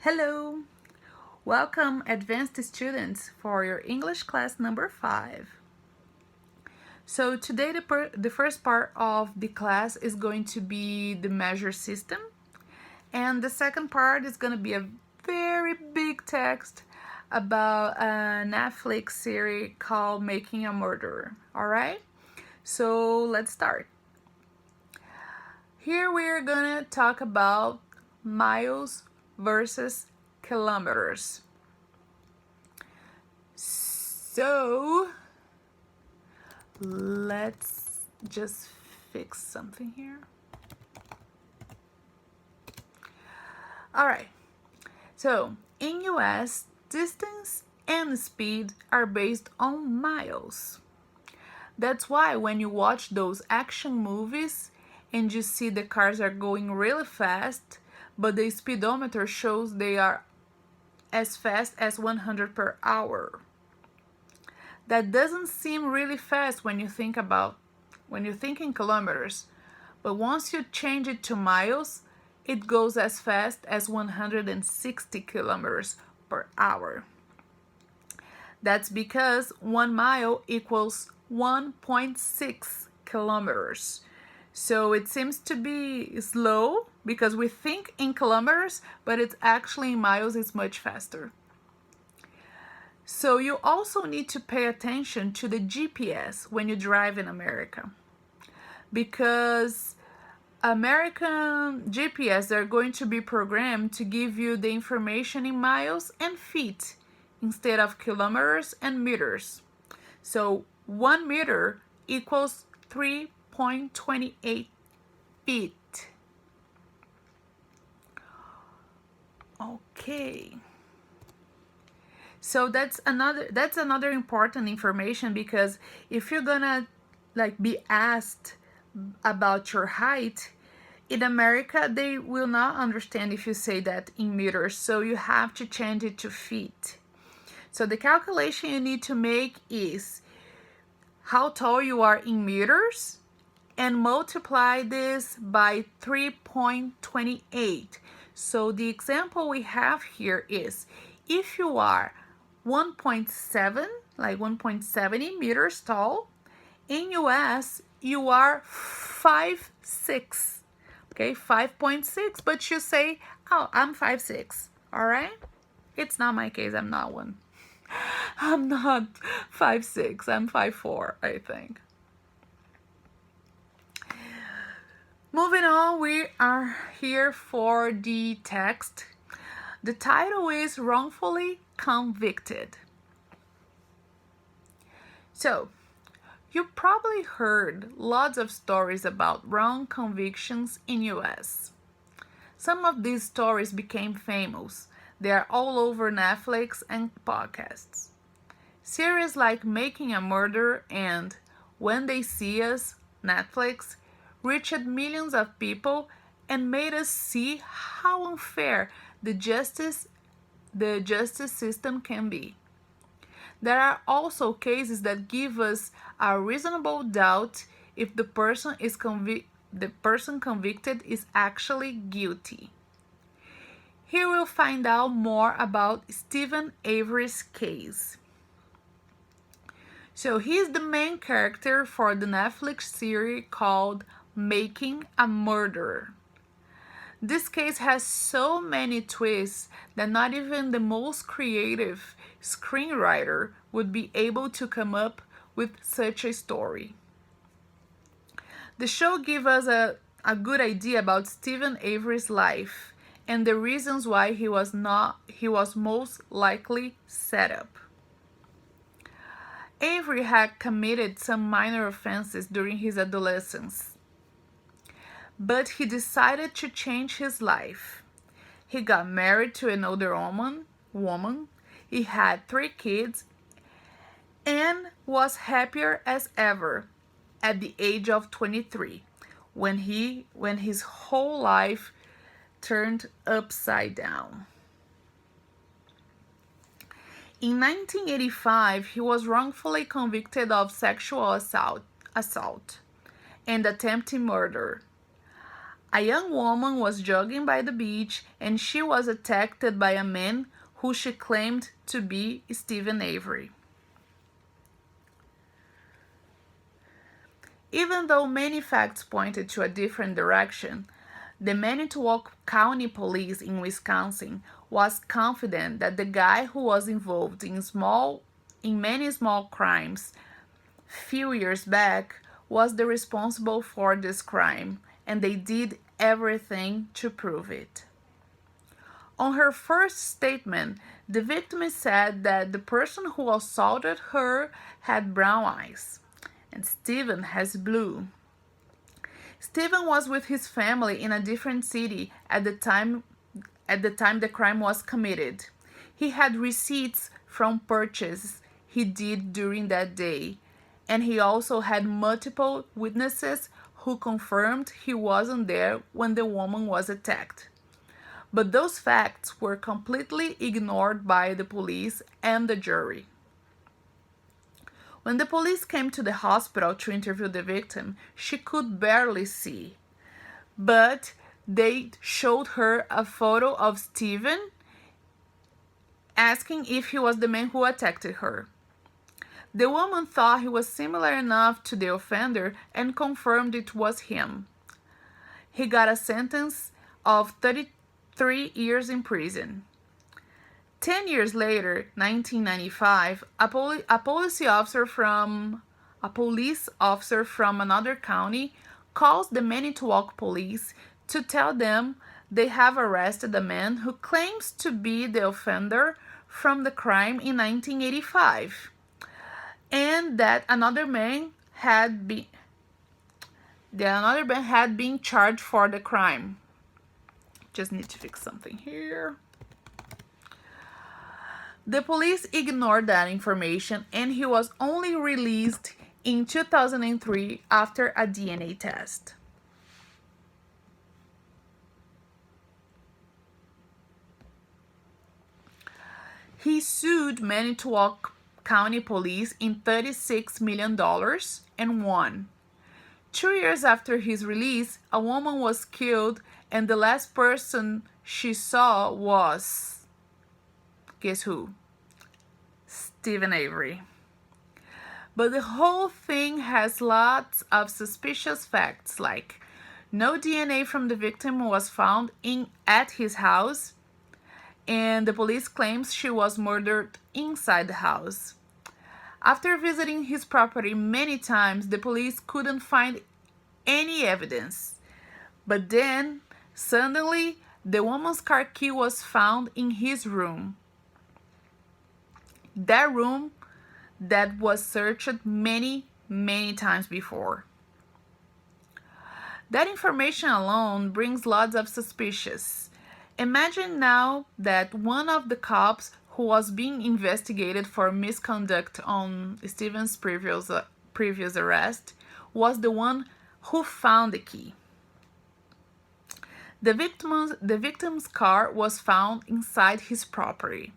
Hello! Welcome, advanced students, for your English class number 5. So today the first part of the class is going to be the measure system, and the second part is going to be a very big text about a Netflix series called Making a Murderer. Alright? So let's start. Here we're gonna talk about miles versus kilometers. So let's just fix something here. Alright, so in US, distance and speed are based on miles. That's why when you watch those action movies and you see the cars are going really fast, but the speedometer shows they are as fast as 100 per hour. That doesn't seem really fast when you think in kilometers, but once you change it to miles, it goes as fast as 160 kilometers per hour. That's because 1 mile equals 1.6 kilometers. So it seems to be slow because we think in kilometers, but it's actually in miles, it's much faster. So you also need to pay attention to the GPS when you drive in America, because American GPS are going to be programmed to give you the information in miles and feet instead of kilometers and meters. So 1 meter equals 3.28 feet. Okay. So that's another important information, because if you're gonna be asked about your height in America, they will not understand if you say that in meters, so you have to change it to feet. So the calculation you need to make is how tall you are in meters and multiply this by 3.28. So the example we have here is, if you are 1.70 meters tall, in US you are 5'6", okay, 5.6, but you say, oh, I'm 5'6", all right? It's not my case, I'm not one. I'm not 5'6", I'm 5'4", I think. Moving on, we are here for the text. The title is Wrongfully Convicted. So, you probably heard lots of stories about wrong convictions in US. Some of these stories became famous. They are all over Netflix and podcasts. Series like Making a Murderer and When They See Us, Netflix, reached millions of people and made us see how unfair the justice system can be. There are also cases that give us a reasonable doubt if the person convicted is actually guilty. Here we'll find out more about Steven Avery's case. So he's the main character for the Netflix series called Making a Murderer. This case has so many twists that not even the most creative screenwriter would be able to come up with such a story. The show gives us a good idea about Steven Avery's life and the reasons why he was most likely set up. Avery had committed some minor offenses during his adolescence, but he decided to change his life. He got married to an older woman, he had 3 kids, and was happier as ever at the age of 23, when his whole life turned upside down. In 1985, he was wrongfully convicted of sexual assault and attempted murder. A young woman was jogging by the beach and she was attacked by a man who she claimed to be Steven Avery. Even though many facts pointed to a different direction, the Manitowoc County Police in Wisconsin was confident that the guy who was involved in many small crimes few years back was the responsible for this crime, and they did everything to prove it. On her first statement, the victim said that the person who assaulted her had brown eyes and Steven has blue. Steven was with his family in a different city at the time the crime was committed. He had receipts from purchases he did during that day, and he also had multiple witnesses who confirmed he wasn't there when the woman was attacked. But those facts were completely ignored by the police and the jury. When the police came to the hospital to interview the victim, she could barely see. But they showed her a photo of Steven, asking if he was the man who attacked her. The woman thought he was similar enough to the offender and confirmed it was him. He got a sentence of 33 years in prison. 10 years later, 1995, a police officer from another county calls the Manitowoc police to tell them they have arrested a man who claims to be the offender from the crime in 1985, and that another man had been charged for the crime. Just need to fix something here. The police ignored that information and he was only released in 2003 after a DNA test. He sued Manitowoc County Police in $36 million and won. 2 years after his release, a woman was killed and the last person she saw was, guess who? Steven Avery. But the whole thing has lots of suspicious facts, like no DNA from the victim was found at his house, and the police claims she was murdered inside the house. After visiting his property many times, the police couldn't find any evidence. But then, suddenly, the woman's car key was found in his room. That room that was searched many, many times before. That information alone brings lots of suspicions. Imagine now that one of the cops who was being investigated for misconduct on Steven's previous arrest was the one who found the key. The victim's car was found inside his property.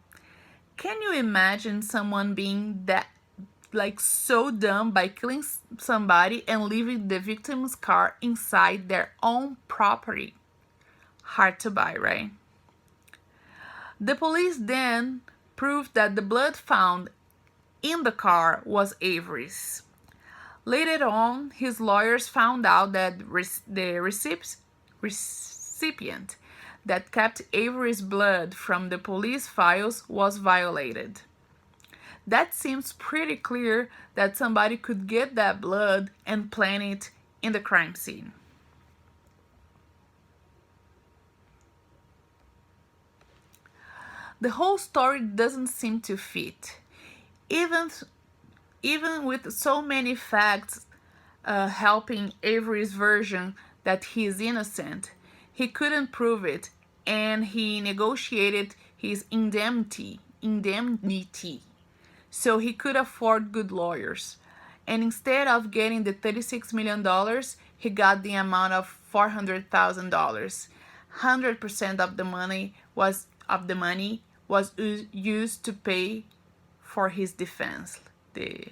Can you imagine someone being that so dumb by killing somebody and leaving the victim's car inside their own property? Hard to buy, right? The police then proved that the blood found in the car was Avery's. Later on, his lawyers found out that the recipient that kept Avery's blood from the police files was violated. That seems pretty clear that somebody could get that blood and plant it in the crime scene. The whole story doesn't seem to fit. Even with so many facts helping Avery's version that he is innocent, he couldn't prove it, and he negotiated his indemnity so he could afford good lawyers. And instead of getting the $36 million, he got the amount of $400,000. 100% of the money was used to pay for his defense, the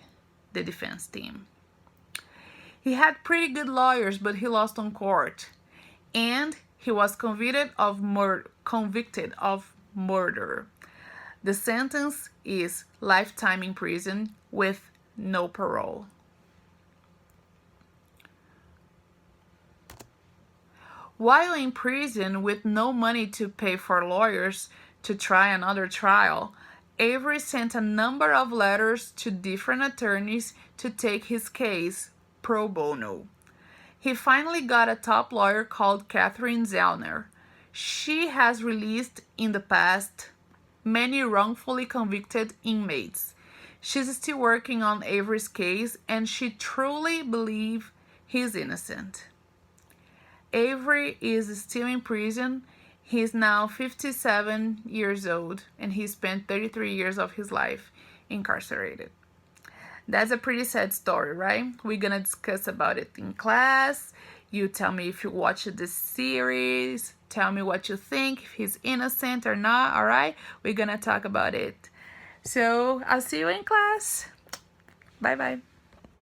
defense team. He had pretty good lawyers, but he lost on court. and he was convicted of murder. The sentence is lifetime in prison with no parole. While in prison with no money to pay for lawyers to try another trial, Avery sent a number of letters to different attorneys to take his case pro bono. He finally got a top lawyer called Catherine Zellner. She has released in the past many wrongfully convicted inmates. She's still working on Avery's case and she truly believes he's innocent. Avery is still in prison. He's now 57 years old and he spent 33 years of his life incarcerated. That's a pretty sad story, right? We're gonna discuss about it in class. You tell me if you watched this series. Tell me what you think, if he's innocent or not, all right? We're gonna talk about it. So I'll see you in class. Bye-bye.